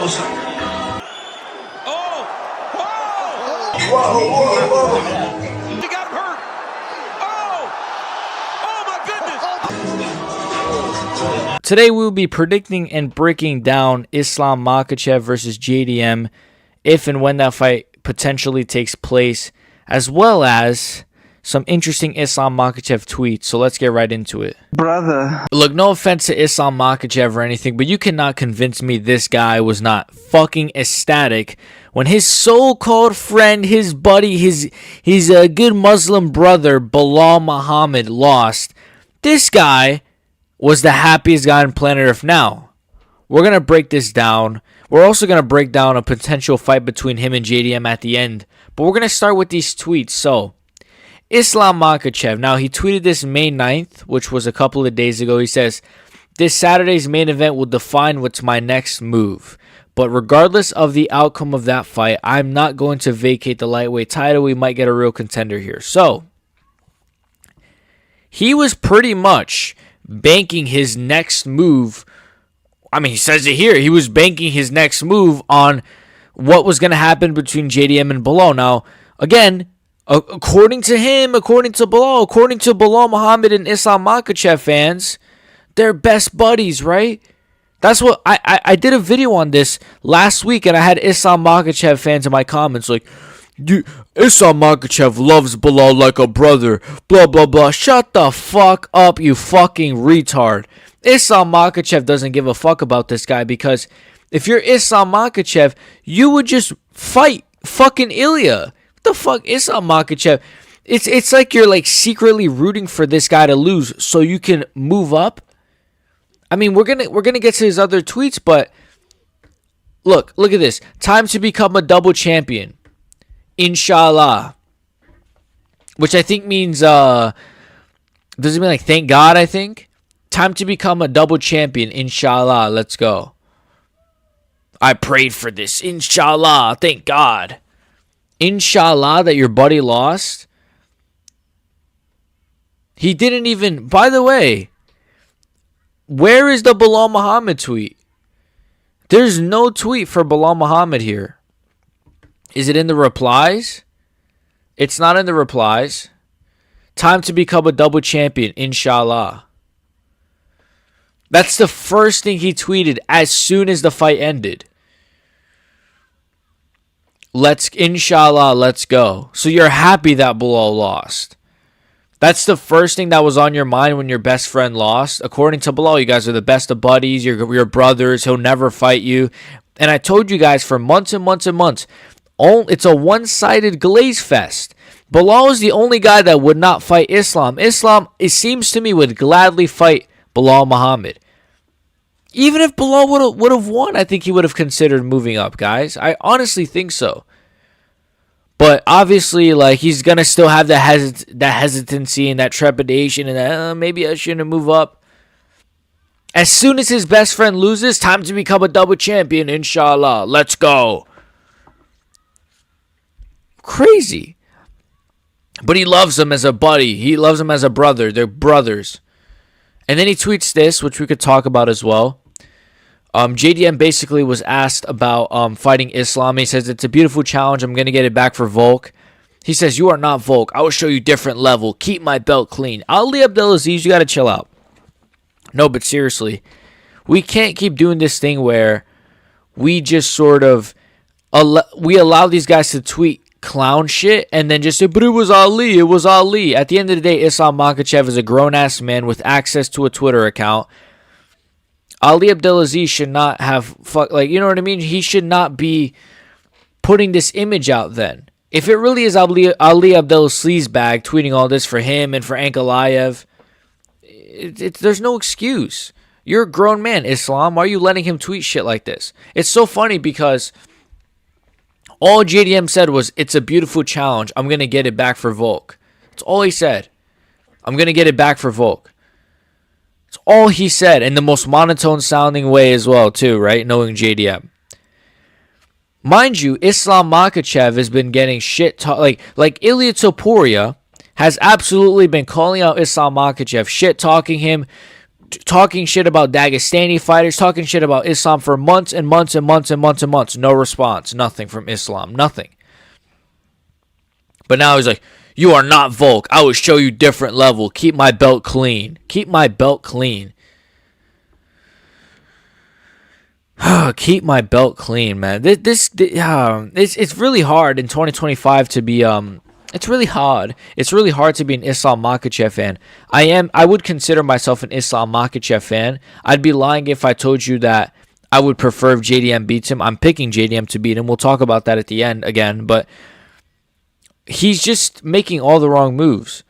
Oh! Whoa! Whoa. He got him hurt. Oh! Oh my goodness! Today we will be predicting and breaking down Islam Makhachev versus JDM, if and when that fight potentially takes place, as well as some interesting Islam Makhachev tweets. So let's get right into it. Brother. Look, no offense to Islam Makhachev or anything, but you cannot convince me this guy was not fucking ecstatic when his so-called friend, his buddy, his good Muslim brother, Belal Muhammad, lost. This guy was the happiest guy on planet Earth. Now, we're going to break this down. We're also going to break down a potential fight between him and JDM at the end. But we're going to start with these tweets. So, Islam Makhachev. Now, he tweeted this May 9th, which was a couple of days ago. He says, "This Saturday's main event will define what's my next move. But regardless of the outcome of that fight, I'm not going to vacate the lightweight title. We might get a real contender here." So, he was pretty much banking his next move. I mean, he says it here. He was banking his next move on what was going to happen between JDM and Belal. Now, again, according to him, according to Belal Muhammad and Islam Makhachev fans, they're best buddies, right? That's what I did a video on this last week, and I had Islam Makhachev fans in my comments like, Islam Makhachev loves Belal like a brother, blah, blah, blah. Shut the fuck up, you fucking retard. Islam Makhachev doesn't give a fuck about this guy, because if you're Islam Makhachev, you would just fight fucking Ilia. What the fuck, Islam Makhachev? It's like you're like secretly rooting for this guy to lose so you can move up. I mean, we're gonna get to his other tweets, but look at this. Time to become a double champion. Inshallah. Which I think means does it mean like thank God, I think? Time to become a double champion. Inshallah. Let's go. I prayed for this. Inshallah. Thank God. Inshallah that your buddy lost. He didn't even, by the way, where is the Belal Muhammad tweet? There's no tweet for Belal Muhammad here. Is it in the replies? It's not in the replies. Time to become a double champion. Inshallah. That's the first thing he tweeted as soon as the fight ended. Inshallah, let's go. So you're happy that Belal lost. That's the first thing that was on your mind when your best friend lost. According to Belal, you guys are the best of buddies. You're brothers. He'll never fight you. And I told you guys for months and months and months, it's a one-sided glaze fest. Belal is the only guy that would not fight Islam. Islam, it seems to me, would gladly fight Belal Muhammad. Even if Belal would have won, I think he would have considered moving up, guys. I honestly think so. But obviously, like, he's going to still have that hesitancy and that trepidation and that, maybe I shouldn't move up. As soon as his best friend loses, time to become a double champion, inshallah. Let's go. Crazy. But he loves him as a buddy. He loves him as a brother. They're brothers. And then he tweets this, which we could talk about as well. JDM basically was asked about fighting Islam. He says, it's a beautiful challenge. I'm going to get it back for Volk. He says, you are not Volk. I will show you different level. Keep my belt clean. Ali Abdelaziz, you got to chill out. No, but seriously, we can't keep doing this thing where we just sort of, we allow these guys to tweet clown shit and then just say, but it was Ali. It was Ali. At the end of the day, Islam Makhachev is a grown-ass man with access to a Twitter account. Ali Abdelaziz should not have, you know what I mean? He should not be putting this image out then. If it really is Ali Abdelaziz's bag tweeting all this for him and for Ankalaev, there's no excuse. You're a grown man, Islam. Why are you letting him tweet shit like this? It's so funny because all JDM said was, it's a beautiful challenge. I'm going to get it back for Volk. That's all he said. I'm going to get it back for Volk. That's all he said, in the most monotone sounding way as well, too, right? Knowing JDM. Mind you, Islam Makhachev has been getting shit talk. Like Ilia has absolutely been calling out Islam Makhachev, shit talking him, talking shit about Dagestani fighters, talking shit about Islam for months and months and months and months and months. No response. Nothing from Islam. Nothing. But now he's like, you are not Volk. I will show you different level. Keep my belt clean. Keep my belt clean. Keep my belt clean, man. It's really hard in 2025 to be It's really hard. It's really hard to be an Islam Makhachev fan. I would consider myself an Islam Makhachev fan. I'd be lying if I told you that I would prefer if JDM beats him. I'm picking JDM to beat him. We'll talk about that at the end again, but he's just making all the wrong moves.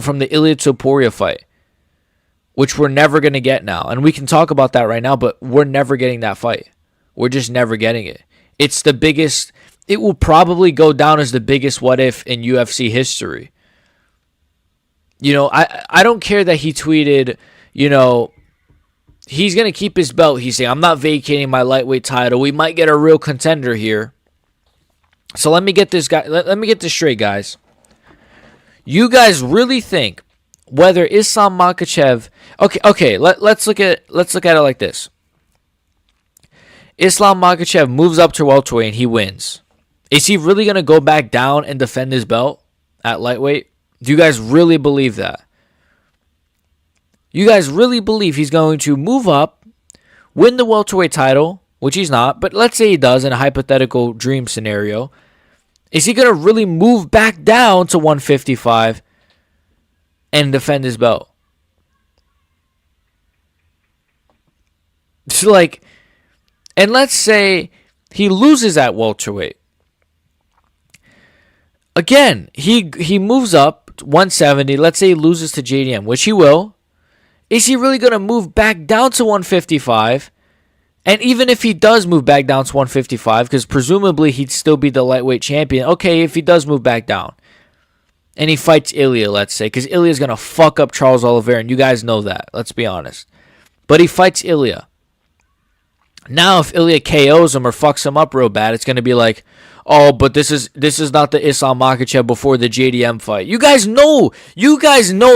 From the Ilia Topuria fight, which we're never going to get now. And we can talk about that right now, but we're never getting that fight. We're just never getting it. It's the biggest. It will probably go down as the biggest what if in UFC history. I don't care that he tweeted, he's going to keep his belt. He's saying, I'm not vacating my lightweight title. We might get a real contender here. So let me get this straight, guys. You guys really think whether Islam Makhachev, okay, let's look at it like this. Islam Makhachev moves up to welterweight and he wins. Is he really going to go back down and defend his belt at lightweight? Do you guys really believe that? You guys really believe he's going to move up, win the welterweight title, which he's not, but let's say he does in a hypothetical dream scenario. Is he going to really move back down to 155 and defend his belt? So and let's say he loses at welterweight. Again, he moves up 170. Let's say he loses to JDM, which he will. Is he really going to move back down to 155? And even if he does move back down to 155, because presumably he'd still be the lightweight champion. Okay, if he does move back down. And he fights Ilia, let's say, because Ilia's going to fuck up Charles Oliveira, and you guys know that. Let's be honest. But he fights Ilia. Now, if Ilia KOs him or fucks him up real bad, it's going to be like, oh, but this is not the Islam Makhachev before the JDM fight. You guys know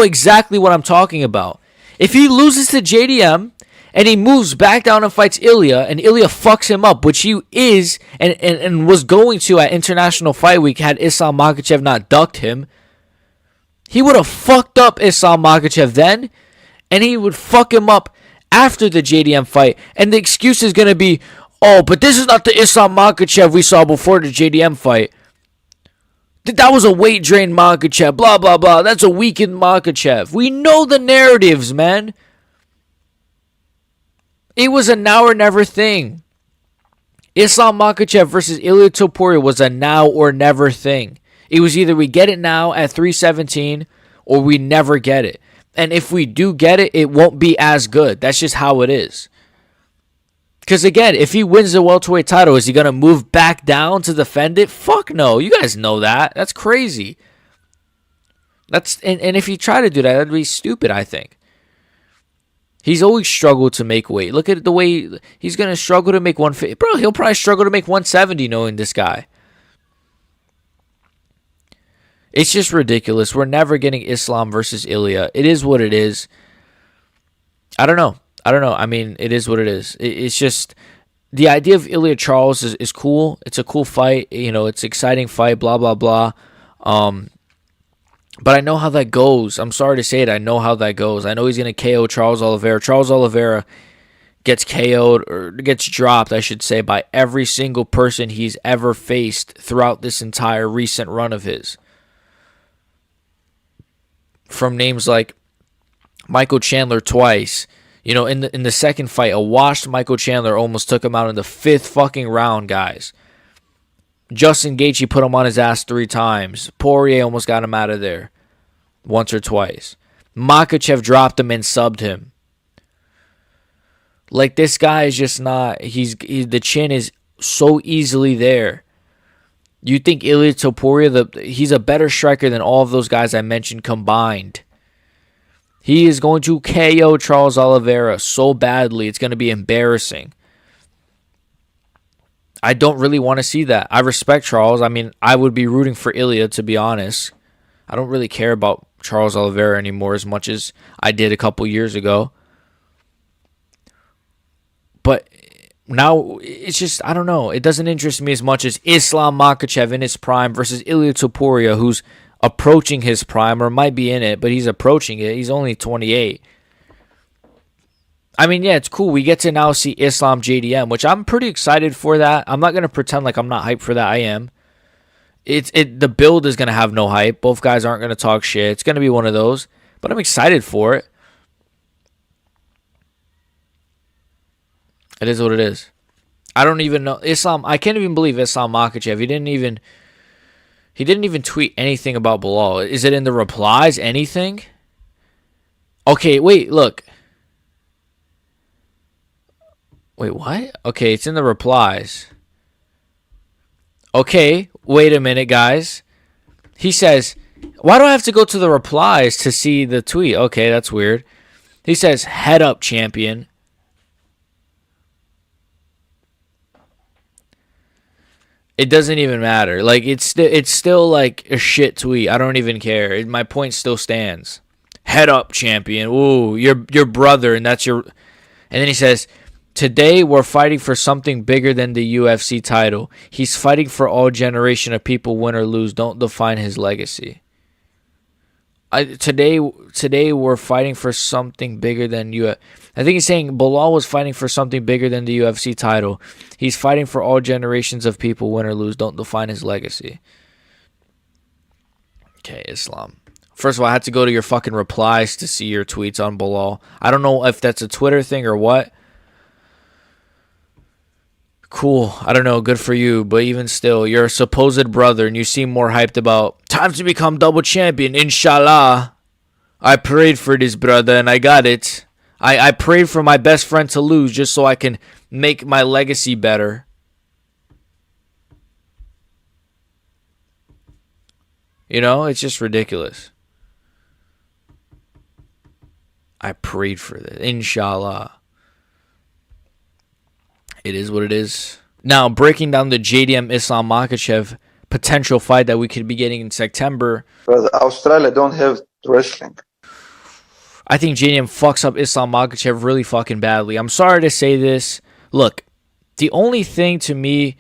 exactly what I'm talking about. If he loses to JDM and he moves back down and fights Ilia, and Ilia fucks him up, which he is and was going to at International Fight Week had Islam Makhachev not ducked him, he would have fucked up Islam Makhachev then, and he would fuck him up after the JDM fight. And the excuse is going to be, oh, but this is not the Islam Makhachev we saw before the JDM fight. That was a weight drain Makhachev, blah, blah, blah. That's a weakened Makhachev. We know the narratives, man. It was a now or never thing. Islam Makhachev versus Ilia Topuria was a now or never thing. It was either we get it now at 317 or we never get it. And if we do get it, it won't be as good. That's just how it is. Because again, if he wins the welterweight title, is he going to move back down to defend it? Fuck no. You guys know that. That's crazy. And if he tried to do that, that'd be stupid, I think. He's always struggled to make weight. Look at the way he's going to struggle to make 150. Bro, he'll probably struggle to make 170 knowing this guy. It's just ridiculous. We're never getting Islam versus Ilia. It is what it is. I don't know. I mean, it is what it is. It's just the idea of Ilia Charles is cool. It's a cool fight. It's an exciting fight, blah, blah, blah. But I know how that goes. I'm sorry to say it. I know how that goes. I know he's going to KO Charles Oliveira. Charles Oliveira gets KO'd or gets dropped, I should say, by every single person he's ever faced throughout this entire recent run of his. From names like Michael Chandler twice. In the second fight, a washed Michael Chandler almost took him out in the 5th fucking round, guys. Justin Gaethje put him on his ass 3 times. Poirier almost got him out of there once or twice. Makhachev dropped him and subbed him. This guy is just not. The chin is so easily there. You think Ilia Topuria, he's a better striker than all of those guys I mentioned combined. He is going to KO Charles Oliveira so badly, it's going to be embarrassing. I don't really want to see that. I respect Charles. I mean, I would be rooting for Ilia, to be honest. I don't really care about Charles Oliveira anymore as much as I did a couple years ago. But now it's just, I don't know. It doesn't interest me as much as Islam Makhachev in his prime versus Ilia, who's approaching his prime or might be in it, but he's approaching it. He's only 28. I mean, yeah, it's cool. We get to now see Islam JDM, which I'm pretty excited for that. I'm not going to pretend like I'm not hyped for that. I am. The build is going to have no hype. Both guys aren't going to talk shit. It's going to be one of those, but I'm excited for it. It is what it is. I don't even know Islam. I can't even believe Islam Makhachev. He didn't even tweet anything about Belal. Is it in the replies? Anything? Okay, wait, look. Wait, what? Okay, it's in the replies. Okay, wait a minute, guys. He says, why do I have to go to the replies to see the tweet? Okay, that's weird. He says, head up, champion. It doesn't even matter. Like, it's still like a shit tweet. I don't even care. My point still stands. Head up, champion. Ooh, your brother, and that's your... And then he says, today we're fighting for something bigger than the UFC title. He's fighting for all generation of people, win or lose. Don't define his legacy. Today we're fighting for something bigger than UFC. I think he's saying Belal was fighting for something bigger than the UFC title. He's fighting for all generations of people, win or lose. Don't define his legacy. Okay, Islam. First of all, I had to go to your fucking replies to see your tweets on Belal. I don't know if that's a Twitter thing or what. Cool. I don't know. Good for you. But even still, you're a supposed brother and you seem more hyped about time to become double champion. Inshallah. I prayed for this, brother, and I got it. I prayed for my best friend to lose just so I can make my legacy better. You know, it's just ridiculous. I prayed for this. Inshallah. It is what it is. Now, breaking down the JDM Islam Makhachev potential fight that we could be getting in September. Because Australia don't have wrestling. I think JDM fucks up Islam Makhachev really fucking badly. I'm sorry to say this. Look, the only thing to me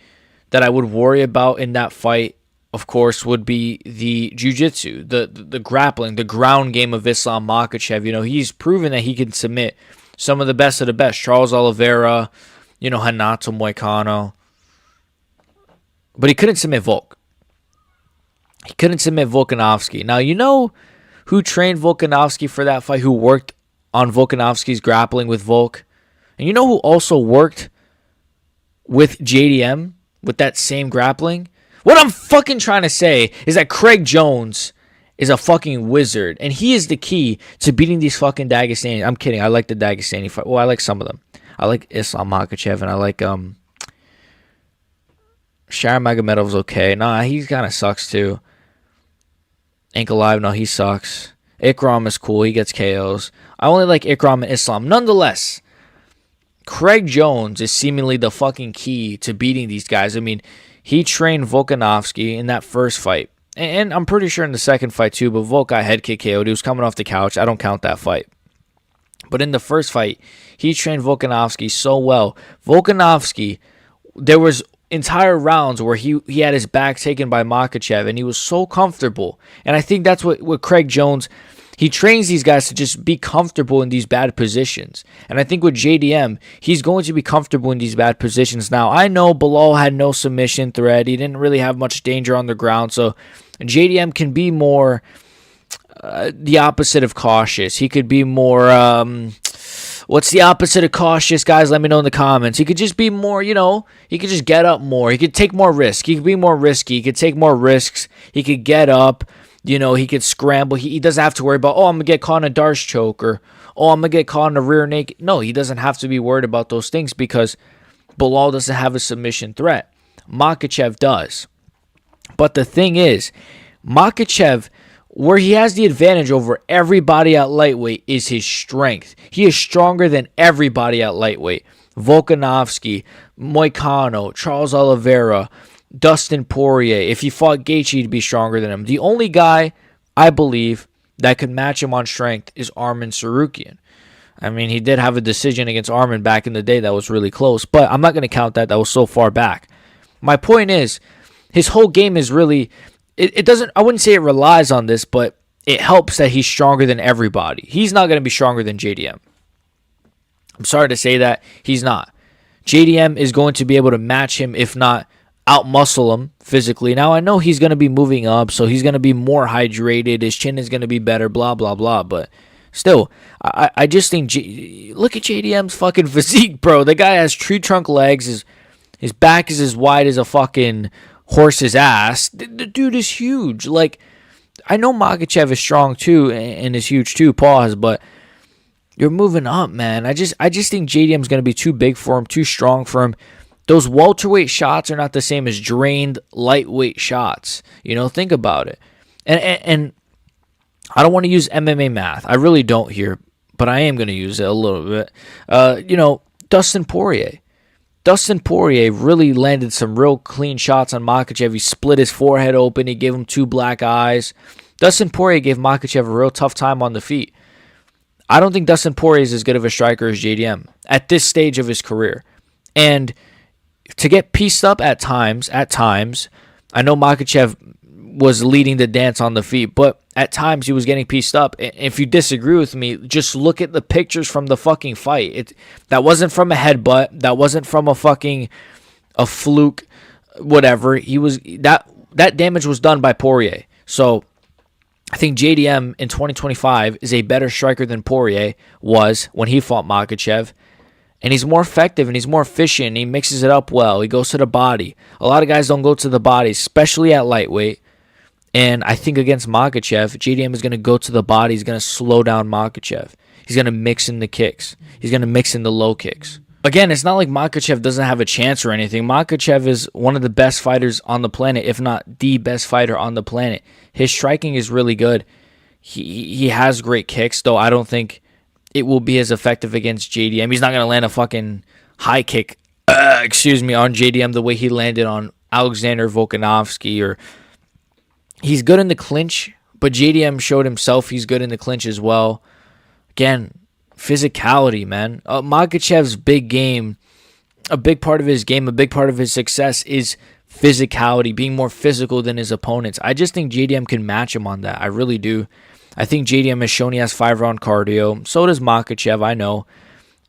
that I would worry about in that fight, of course, would be the jiu-jitsu, the grappling, the ground game of Islam Makhachev. You know, he's proven that he can submit some of the best. Charles Oliveira, you know, Renato Moicano. But he couldn't submit Volk. He couldn't submit Volkanovski. Now, you know who trained Volkanovski for that fight, who worked on Volkanovski's grappling with Volk? And you know who also worked with JDM with that same grappling? What I'm fucking trying to say is that Craig Jones is a fucking wizard, and he is the key to beating these fucking Dagestani. I'm kidding. I like the Dagestani fight. Well, I like some of them. I like Islam Makhachev, and I like Sharon Magomedov's okay. Nah, he kind of sucks too. Ain't Alive, no, he sucks. Ikram is cool. He gets KOs. I only like Ikram and Islam. Nonetheless, Craig Jones is seemingly the fucking key to beating these guys. I mean, he trained Volkanovski in that first fight. And I'm pretty sure in the second fight too, but Volk got head kick KO'd. He was coming off the couch. I don't count that fight. But in the first fight, he trained Volkanovski so well. Volkanovski, there was entire rounds where he had his back taken by Makhachev, and he was so comfortable. And I think that's what Craig Jones, he trains these guys to just be comfortable in these bad positions. And I think with JDM, he's going to be comfortable in these bad positions. Now, I know Belal had no submission threat. He didn't really have much danger on the ground. So JDM can be more the opposite of cautious. He could be more... what's the opposite of cautious, guys? Let me know in the comments. He could just be more, you know, he could just get up more. He could take more risk. He could be more risky. He could take more risks. He could get up. You know, he could scramble. He doesn't have to worry about, oh, I'm going to get caught in a Darce choke, or, oh, I'm going to get caught in a rear naked. No, he doesn't have to be worried about those things because Belal doesn't have a submission threat. Makhachev does. But the thing is, Makhachev, where he has the advantage over everybody at lightweight is his strength. He is stronger than everybody at lightweight. Volkanovski, Moicano, Charles Oliveira, Dustin Poirier. If he fought Gaethje, he'd be stronger than him. The only guy, I believe, that could match him on strength is Arman Sarukian. I mean, he did have a decision against Arman back in the day that was really close, but I'm not going to count that. That was so far back. My point is, his whole game is really, it doesn't, I wouldn't say it relies on this, but it helps that he's stronger than everybody. He's not going to be stronger than JDM. I'm sorry to say that. He's not. JDM is going to be able to match him, if not outmuscle him physically. Now, I know he's going to be moving up, so he's going to be more hydrated. His chin is going to be better, blah, blah, blah. But still, I just think, look at JDM's fucking physique, bro. The guy has tree trunk legs. His back is as wide as a fucking horse's ass. The dude is huge. Like, I know Makhachev is strong too and is huge too, pause, but you're moving up, man. I just think JDM's going to be too big for him, too strong for him. Those welterweight shots are not the same as drained lightweight shots. You know, think about it. And I don't want to use MMA math. I really don't here, but I am going to use it a little bit. Dustin Poirier. Dustin Poirier really landed some real clean shots on Makhachev. He split his forehead open. He gave him 2 black eyes. Dustin Poirier gave Makhachev a real tough time on the feet. I don't think Dustin Poirier is as good of a striker as JDM at this stage of his career. And to get pieced up at times, I know Makhachev was leading the dance on the feet, but at times he was getting pieced up. If you disagree with me, just look at the pictures from the fucking fight. That wasn't from a headbutt. That wasn't from a fluke, whatever. That damage was done by Poirier. So I think JDM in 2025 is a better striker than Poirier was when he fought Makhachev. And he's more effective and he's more efficient. He mixes it up well. He goes to the body. A lot of guys don't go to the body, especially at lightweight. And I think against Makhachev, JDM is going to go to the body. He's going to slow down Makhachev. He's going to mix in the kicks. He's going to mix in the low kicks. Again, it's not like Makhachev doesn't have a chance or anything. Makhachev is one of the best fighters on the planet, if not the best fighter on the planet. His striking is really good. He has great kicks, though I don't think it will be as effective against JDM. He's not going to land a fucking high kick, on JDM the way he landed on Alexander Volkanovski. Or he's good in the clinch, but JDM showed himself he's good in the clinch as well. Again, physicality, man. Makhachev's big game, a big part of his game, a big part of his success is physicality, being more physical than his opponents. I just think JDM can match him on that. I really do. I think JDM has shown he has 5-round cardio. So does Makhachev, I know.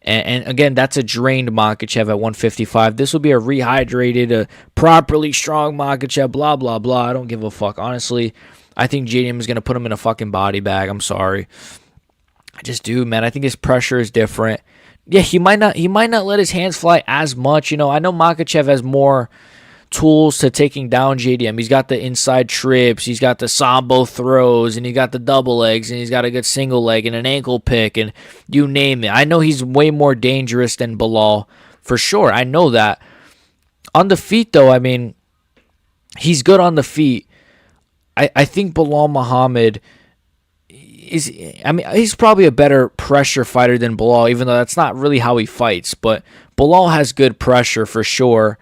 And again, that's a drained Makhachev at 155. This will be a rehydrated, a properly strong Makhachev, blah, blah, blah. I don't give a fuck. Honestly, I think JDM is going to put him in a fucking body bag. I'm sorry. I just do, man. I think his pressure is different. Yeah, he might not let his hands fly as much. You know, I know Makhachev has more tools to taking down JDM. He's got the inside trips, he's got the sambo throws, and he got the double legs, and he's got a good single leg and an ankle pick, and you name it. I know he's way more dangerous than Belal, for sure. I know that. On the feet, though, I mean, he's good on the feet. I think Belal Muhammad he's probably a better pressure fighter than Belal, even though that's not really how he fights. But Belal has good pressure for sure.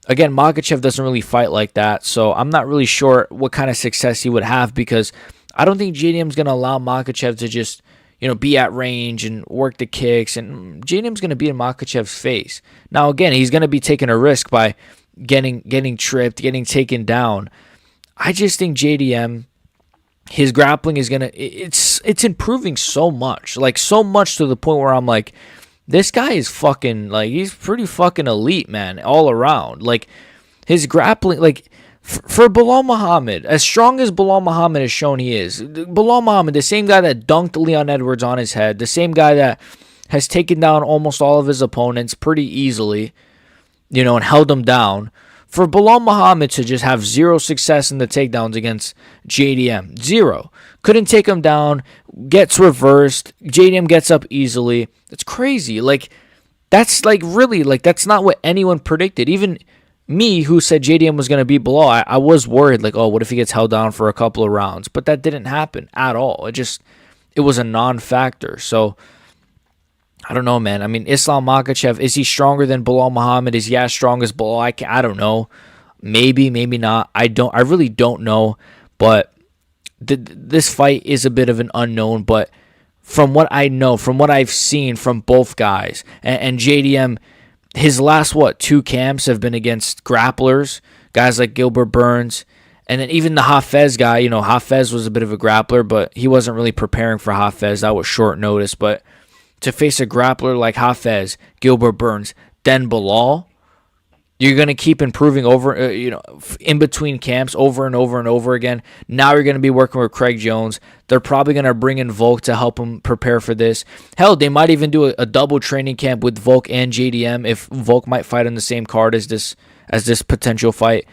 Again, Makhachev doesn't really fight like that, so I'm not really sure what kind of success he would have, because I don't think JDM's going to allow Makhachev to just, be at range and work the kicks, and JDM's going to be in Makhachev's face. Now, again, he's going to be taking a risk by getting tripped, getting taken down. I just think JDM, his grappling is going to, it's improving so much, so much to the point where I'm like, this guy is fucking, he's pretty fucking elite, man, all around. His grappling, for Belal Muhammad, as strong as Belal Muhammad has shown he is, Belal Muhammad, the same guy that dunked Leon Edwards on his head, the same guy that has taken down almost all of his opponents pretty easily, and held them down. For Belal Muhammad to just have zero success in the takedowns against JDM, zero. Couldn't take him down, gets reversed, JDM gets up easily. That's crazy. That's that's not what anyone predicted. Even me, who said JDM was going to beat Belal, I was worried, what if he gets held down for a couple of rounds? But that didn't happen at all. It was a non-factor. So, I don't know, man. I mean, Islam Makhachev, is he stronger than Belal Muhammad? Is he as strong as Belal? I don't know. Maybe, maybe not. I really don't know. But this fight is a bit of an unknown, but from what I know, from what I've seen from both guys, and JDM, his last, 2 camps have been against grapplers, guys like Gilbert Burns, and then even the Hafez guy. Hafez was a bit of a grappler, but he wasn't really preparing for Hafez. That was short notice, but to face a grappler like Hafez, Gilbert Burns, then Belal, you're going to keep improving over, in between camps over and over and over again. Now you're going to be working with Craig Jones. They're probably going to bring in Volk to help him prepare for this. Hell, they might even do a double training camp with Volk and JDM if Volk might fight on the same card as this potential fight.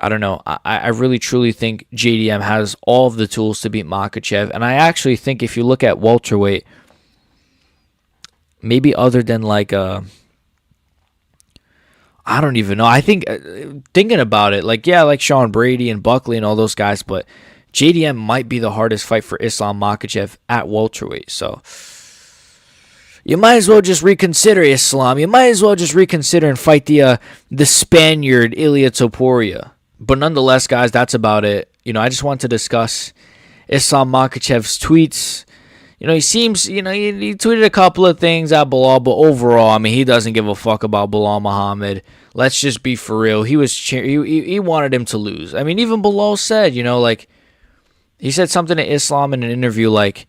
I don't know. I really truly think JDM has all of the tools to beat Makhachev. And I actually think if you look at welterweight, maybe other than I don't even know. I think, thinking about it, like Sean Brady and Buckley and all those guys, but JDM might be the hardest fight for Islam Makhachev at welterweight. So you might as well just reconsider, Islam. You might as well just reconsider and fight the Spaniard Ilia Topuria. But nonetheless, guys, that's about it. I just want to discuss Islam Makhachev's tweets. He seems, he tweeted a couple of things at Belal, but overall, he doesn't give a fuck about Belal Muhammad. Let's just be for real. He wanted him to lose. Even Belal said, he said something to Islam in an interview like,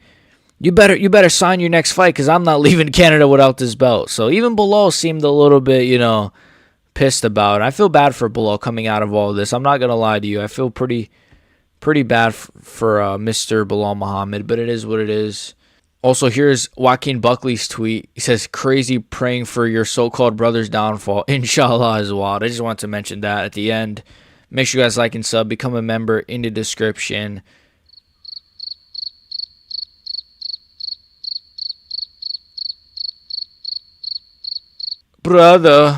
you better sign your next fight because I'm not leaving Canada without this belt. So even Belal seemed a little bit, pissed about it. I feel bad for Belal coming out of all of this. I'm not going to lie to you. I feel pretty bad for Mr. Belal Muhammad, but it is what it is. Also, here's Joaquin Buckley's tweet. He says, crazy praying for your so-called brother's downfall. Inshallah is wild. I just want to mention that at the end. Make sure you guys like and sub. Become a member in the description. Brother.